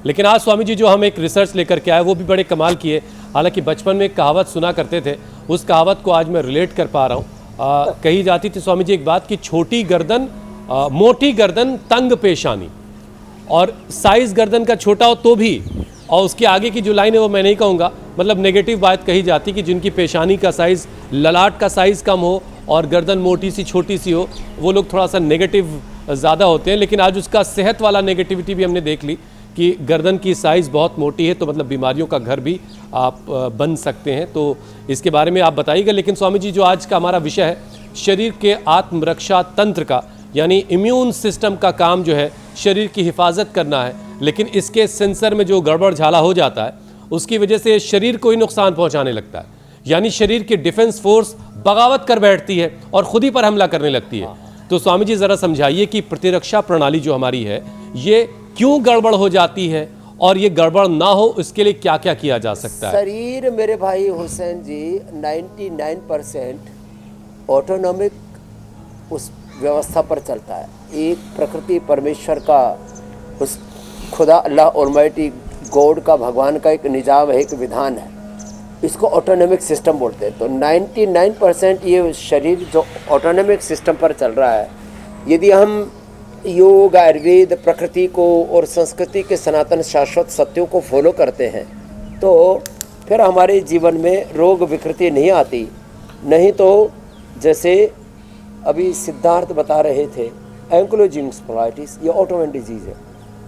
लेकिन आज स्वामी जी जो हम एक रिसर्च लेकर के आए वो भी बड़े कमाल की है। हालांकि बचपन में एक कहावत सुना करते थे, उस कहावत को आज मैं रिलेट कर पा रहा हूँ। कही जाती थी स्वामी जी एक बात कि छोटी गर्दन मोटी गर्दन तंग पेशानी, और साइज गर्दन का छोटा हो तो भी, और उसके आगे की जो लाइन है वो मैं नहीं कहूँगा, मतलब नेगेटिव बात कही जाती कि जिनकी पेशानी का साइज़, ललाट का साइज़ कम हो और गर्दन मोटी सी छोटी सी हो, वो लोग थोड़ा सा नेगेटिव ज़्यादा होते हैं। लेकिन आज उसका सेहत वाला नेगेटिविटी भी हमने देख ली कि गर्दन की साइज़ बहुत मोटी है तो मतलब बीमारियों का घर भी आप बन सकते हैं। तो इसके बारे में आप बताइएगा। लेकिन स्वामी जी जो आज का हमारा विषय है, शरीर के आत्मरक्षा तंत्र का, यानी इम्यून सिस्टम का काम जो है शरीर की हिफाजत करना है, लेकिन इसके सेंसर में जो गड़बड़ झाला हो जाता है उसकी वजह से शरीर को ही नुकसान पहुंचाने लगता है। यानी शरीर की डिफेंस फोर्स बगावत कर बैठती है और खुद ही पर हमला करने लगती है। तो स्वामी जी ज़रा समझाइए कि प्रतिरक्षा प्रणाली जो हमारी है ये क्यों गड़बड़ हो जाती है, और ये गड़बड़ ना हो इसके लिए क्या क्या किया जा सकता है। शरीर मेरे भाई हुसैन जी 99% ऑटोनॉमिक उस व्यवस्था पर चलता है। एक प्रकृति परमेश्वर का, उस खुदा अल्लाह ऑलमाइटी गॉड का, भगवान का एक निज़ाम है, एक विधान है। इसको ऑटोनॉमिक सिस्टम बोलते हैं। तो 99% ये शरीर जो ऑटोनॉमिक सिस्टम पर चल रहा है, यदि हम योग, आयुर्वेद, प्रकृति को और संस्कृति के सनातन शाश्वत सत्यों को फॉलो करते हैं तो फिर हमारे जीवन में रोग विकृति नहीं आती। नहीं तो जैसे अभी सिद्धार्थ बता रहे थे, एंक्लोजिंग स्पॉलाइटिस ये ऑटोइम्यून डिजीज़ है।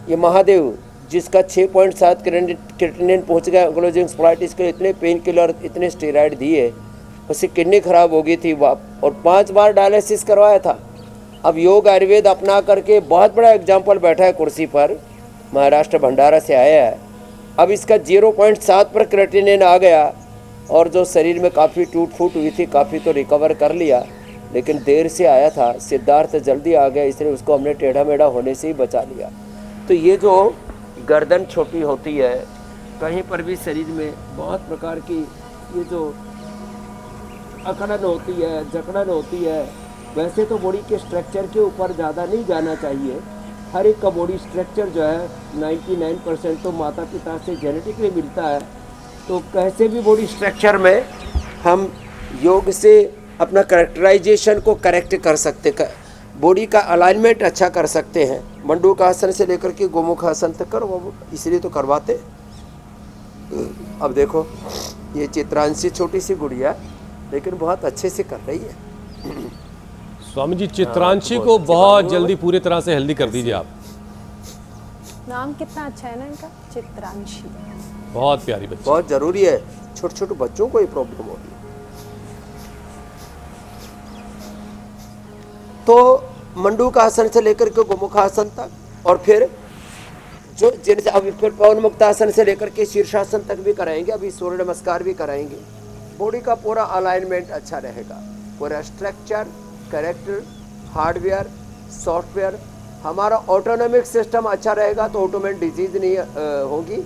ये महादेव जिसका 6.7 क्रिएटिनिन पहुंच गया एंक्लोजिंग स्पॉलाइटिस के, इतने पेन किलर, इतने स्टेरॉइड दिए, उसकी किडनी खराब हो गई थी और 5 बार डायलिसिस करवाया था। अब योग आयुर्वेद अपना करके बहुत बड़ा एग्जाम्पल बैठा है कुर्सी पर, महाराष्ट्र भंडारा से आया है। अब इसका 0.7 पर क्रिएटिनिन आ गया और जो शरीर में काफ़ी टूट फूट हुई थी, काफ़ी तो रिकवर कर लिया, लेकिन देर से आया था। सिद्धार्थ जल्दी आ गया, इसलिए उसको हमने टेढ़ा मेढ़ा होने से ही बचा लिया। तो ये जो गर्दन छोटी होती है, कहीं पर भी शरीर में बहुत प्रकार की ये जो अकड़न होती है, जकड़न होती है, वैसे तो बॉडी के स्ट्रक्चर के ऊपर ज़्यादा नहीं जाना चाहिए। हर एक का बॉडी स्ट्रक्चर जो है 99% तो माता पिता से जेनेटिकली मिलता है। तो कैसे भी बॉडी स्ट्रक्चर में हम योग से अपना करेक्टराइजेशन को करेक्ट कर सकते, बॉडी का अलाइनमेंट अच्छा कर सकते हैं। मंडूक आसन से लेकर के गोमुख आसन तक करो, इसलिए तो करवाते। अब देखो ये चित्रांशी छोटी सी गुड़िया, लेकिन बहुत अच्छे से कर रही है। स्वामी जी चित्रांशी को बहुत जल्दी पूरी तरह से हेल्दी कर दीजिए आप। नाम कितना अच्छा है ना इनका, चित्रांशी। बहुत प्यारी बच्ची, बहुत जरूरी है। छोटे छोटे बच्चों को ये प्रॉब्लम होती है। तो मंडूक आसन से लेकर के गोमुख आसन तक, और फिर जो जिनसे अभी फिर पवन मुक्त आसन से लेकर के शीर्षासन तक भी कराएंगे, अभी सूर्य नमस्कार भी कराएंगे। बॉडी का पूरा अलाइनमेंट अच्छा रहेगा, पूरा स्ट्रक्चर, कैरेक्टर, हार्डवेयर, सॉफ्टवेयर, हमारा ऑटोनॉमिक सिस्टम अच्छा रहेगा तो ऑटोमेटिक डिजीज नहीं होगी,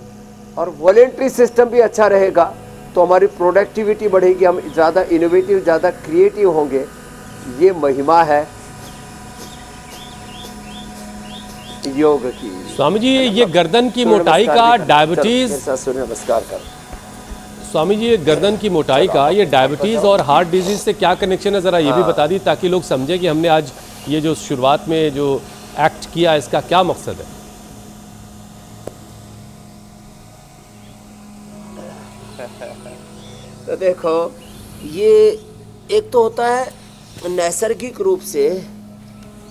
और वॉलेंट्री सिस्टम भी अच्छा रहेगा तो हमारी प्रोडक्टिविटी बढ़ेगी, हम ज़्यादा इनोवेटिव, ज़्यादा क्रिएटिव होंगे। ये महिमा है योग की। स्वामी जी ये गर्दन की मोटाई का डायबिटीज, सूर्य नमस्कार कर। स्वामी जी ये गर्दन की मोटाई का ये डायबिटीज और हार्ट डिजीज से क्या कनेक्शन है, जरा ये भी बता दी ताकि लोग समझे कि हमने आज ये जो शुरुआत में जो एक्ट किया इसका क्या मकसद है। तो देखो ये एक तो होता है नैसर्गिक रूप से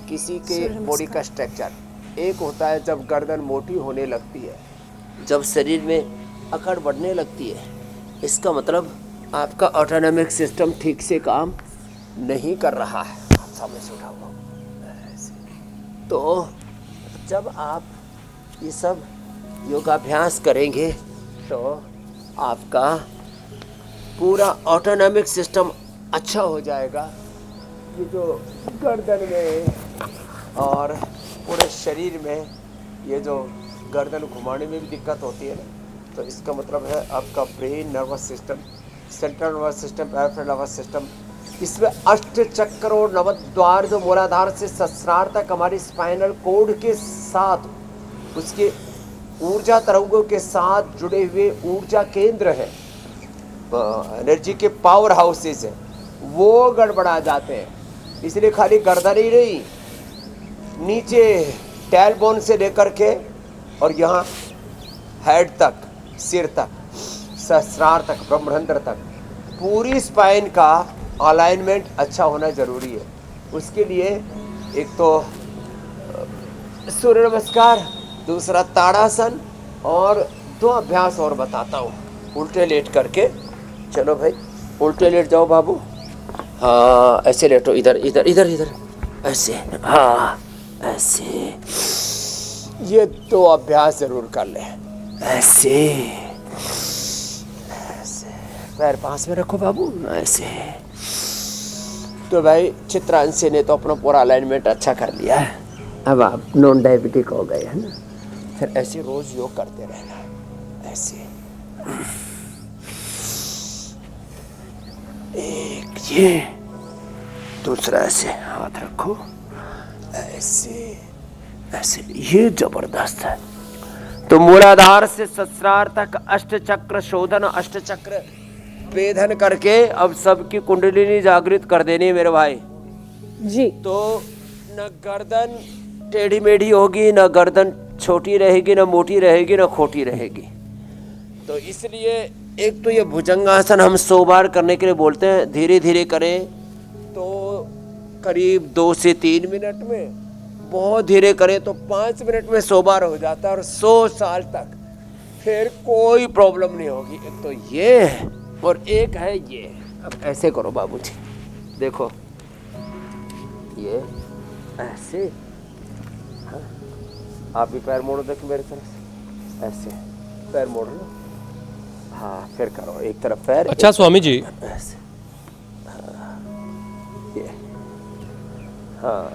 किसी के बॉडी का स्ट्रक्चर, एक होता है जब गर्दन मोटी होने लगती है, जब शरीर में अकड़ बढ़ने लगती है, इसका मतलब आपका ऑटोनॉमिक सिस्टम ठीक से काम नहीं कर रहा है। आप सामने से उठा हुआ। तो जब आप ये सब योगाभ्यास करेंगे तो आपका पूरा ऑटोनॉमिक सिस्टम अच्छा हो जाएगा। ये जो गर्दन में और पूरे शरीर में ये जो गर्दन घुमाने में भी दिक्कत होती है ना, तो इसका मतलब है आपका brain, nervous system, central nervous system, peripheral nervous system, इसमें अष्ट चक्र और नवद्वार जो मूलाधार से सहस्रार तक हमारी स्पाइनल कोड के साथ उसके ऊर्जा तरंगों के साथ जुड़े हुए ऊर्जा केंद्र है, एनर्जी के पावर हाउसेस है, वो गड़बड़ा जाते हैं। इसलिए खाली गर्दन ही नहीं, नीचे टेल बोन से लेकर के और यहाँ हेड तक, सिर तक, सहस्रार तक, ब्रह्मरंध्र तक, पूरी स्पाइन का अलाइनमेंट अच्छा होना जरूरी है। उसके लिए एक तो सूर्य नमस्कार, दूसरा ताड़ासन, और 2 अभ्यास और बताता हूँ। उल्टे लेट करके, चलो भाई उल्टे लेट जाओ बाबू। हाँ ऐसे लेटो, इधर इधर इधर इधर, ऐसे, हाँ ऐसे। ये 2 अभ्यास जरूर कर ले। ऐसे ऐसे, पैर पास में रखो बाबू, ऐसे। तो भाई चित्रांशी ने तो अपना पूरा अलाइनमेंट अच्छा कर लिया है। अब आप नॉन डायबिटिक हो गए है ना। फिर ऐसे रोज योग करते रहना, ऐसे। एक ये, दूसरा ऐसे हाथ रखो, ऐसे ऐसे। ये जबरदस्त है। तो मूलाधार से सहस्रार तक अष्ट चक्र शोधन, अष्ट चक्र वेधन करके अब सबकी कुंडलिनी जागृत कर देनी मेरे भाई जी। तो न गर्दन टेढ़ी मेढ़ी होगी, न गर्दन छोटी रहेगी, न मोटी रहेगी, न खोटी रहेगी। तो इसलिए एक तो ये भुजंगासन हम 100 बार करने के लिए बोलते हैं। धीरे धीरे करें तो करीब 2 से 3 मिनट में, बहुत धीरे करें तो 5 मिनट में 100 बार हो जाता है, और 100 साल तक फिर कोई प्रॉब्लम नहीं होगी। एक तो ये है, और एक है ये। अब ऐसे करो बाबूजी, देखो ये ऐसे। हाँ, आप भी पैर मोड़ो, देखो मेरे तरफ, ऐसे पैर मोड़ लो। हाँ फिर करो, एक तरफ पैर। अच्छा स्वामी जी, ऐसे, हाँ ये, हाँ